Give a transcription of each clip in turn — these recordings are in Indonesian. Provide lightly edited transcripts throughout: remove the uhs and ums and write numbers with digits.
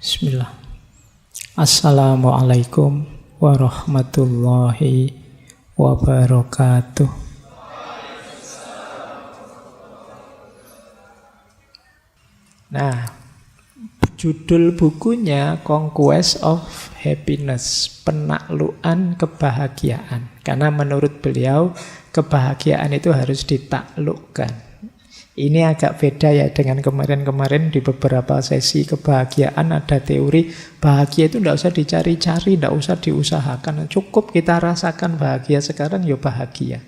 Bismillah. Assalamualaikum warahmatullahi wabarakatuh. Nah, judul bukunya Conquest of Happiness, penaklukan kebahagiaan. Karena menurut beliau, kebahagiaan itu harus ditaklukkan. Ini agak beda ya dengan kemarin-kemarin di beberapa sesi kebahagiaan ada teori bahagia itu tidak usah dicari-cari, tidak usah diusahakan. Cukup kita rasakan bahagia sekarang, ya bahagia.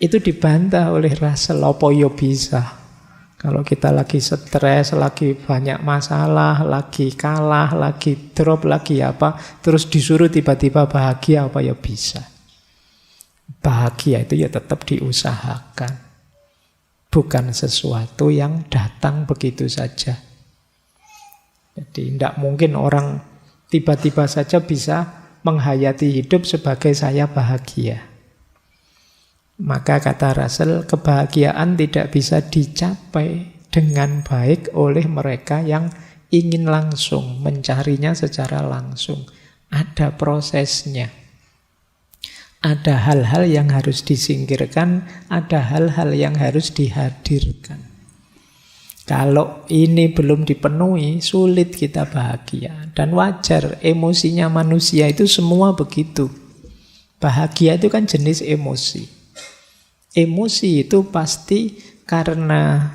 Itu dibantah oleh Russell, apa ya bisa. Kalau kita lagi stres, lagi banyak masalah, lagi kalah, lagi drop, lagi apa, terus disuruh tiba-tiba bahagia, apa ya bisa. Bahagia itu ya tetap diusahakan. Bukan sesuatu yang datang begitu saja. Jadi tidak mungkin orang tiba-tiba saja bisa menghayati hidup sebagai saya bahagia. Maka kata Russell, kebahagiaan tidak bisa dicapai dengan baik oleh mereka yang ingin langsung, mencarinya secara langsung. Ada prosesnya. Ada hal-hal yang harus disingkirkan, ada hal-hal yang harus dihadirkan. Kalau ini belum dipenuhi, sulit kita bahagia. Dan wajar, emosinya manusia itu semua begitu. Bahagia itu kan jenis emosi. Emosi itu pasti karena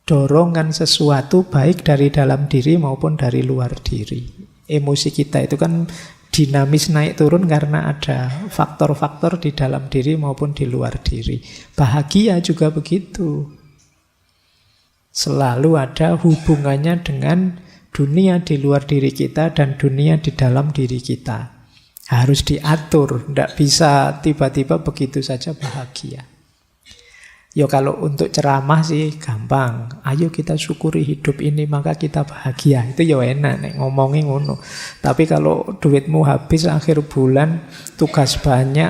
dorongan sesuatu baik dari dalam diri maupun dari luar diri. Emosi kita itu kan dinamis naik turun karena ada faktor-faktor di dalam diri maupun di luar diri. Bahagia juga begitu. Selalu ada hubungannya dengan dunia di luar diri kita dan dunia di dalam diri kita. Harus diatur, tidak bisa tiba-tiba begitu saja bahagia. Ya kalau untuk ceramah sih gampang. Ayo kita syukuri hidup ini maka kita bahagia. Itu ya enak nek ngomongin ngono. Tapi kalau duitmu habis akhir bulan, tugas banyak,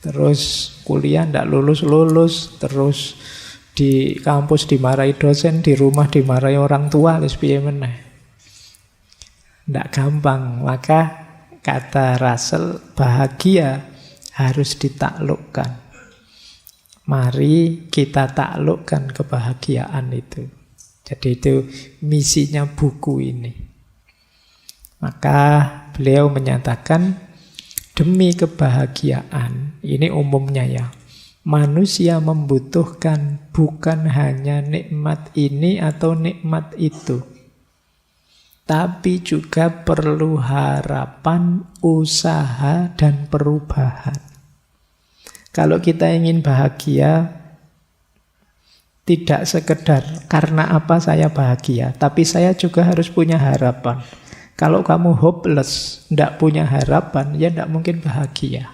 terus kuliah ndak lulus-lulus, terus di kampus dimarahi dosen, di rumah dimarahi orang tua, wis piye meneh. Ndak gampang. Maka kata Russell, bahagia harus ditaklukkan. Mari kita taklukkan kebahagiaan itu. Jadi itu misinya buku ini. Maka beliau menyatakan, demi kebahagiaan, ini umumnya ya, manusia membutuhkan bukan hanya nikmat ini atau nikmat itu, tapi juga perlu harapan, usaha, dan perubahan. Kalau kita ingin bahagia, tidak sekedar karena apa saya bahagia, tapi saya juga harus punya harapan. Kalau kamu hopeless, tidak punya harapan, ya tidak mungkin bahagia.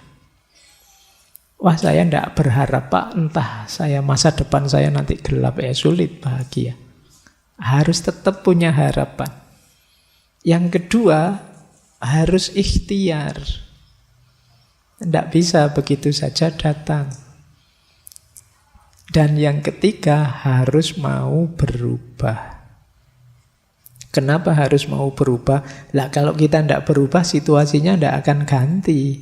Wah, saya tidak berharap, Pak, entah saya masa depan saya nanti gelap, sulit bahagia. Harus tetap punya harapan. Yang kedua, harus ikhtiar. Tidak bisa begitu saja datang. Dan yang ketiga, harus mau berubah. Kenapa harus mau berubah? Lah kalau kita tidak berubah, situasinya tidak akan ganti.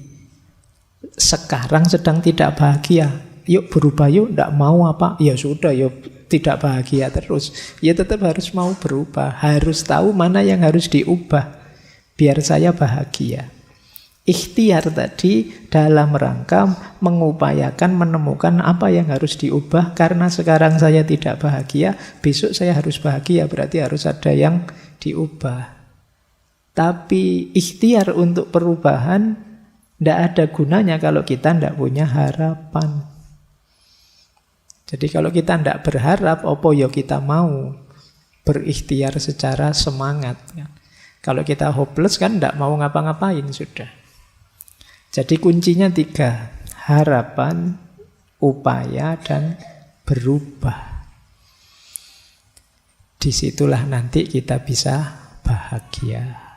Sekarang sedang tidak bahagia, yuk berubah yuk, tidak mau apa? Ya sudah, yuk tidak bahagia terus. Ya tetap harus mau berubah. Harus tahu mana yang harus diubah biar saya bahagia. Ikhtiar tadi dalam rangka mengupayakan menemukan apa yang harus diubah. Karena sekarang saya tidak bahagia, besok saya harus bahagia, berarti harus ada yang diubah. Tapi ikhtiar untuk perubahan tidak ada gunanya kalau kita tidak punya harapan. Jadi kalau kita tidak berharap, apa ya kita mau berikhtiar secara semangat. Kalau kita hopeless kan tidak mau ngapa-ngapain sudah. Jadi kuncinya 3, harapan, upaya, dan berubah. Disitulah nanti kita bisa bahagia.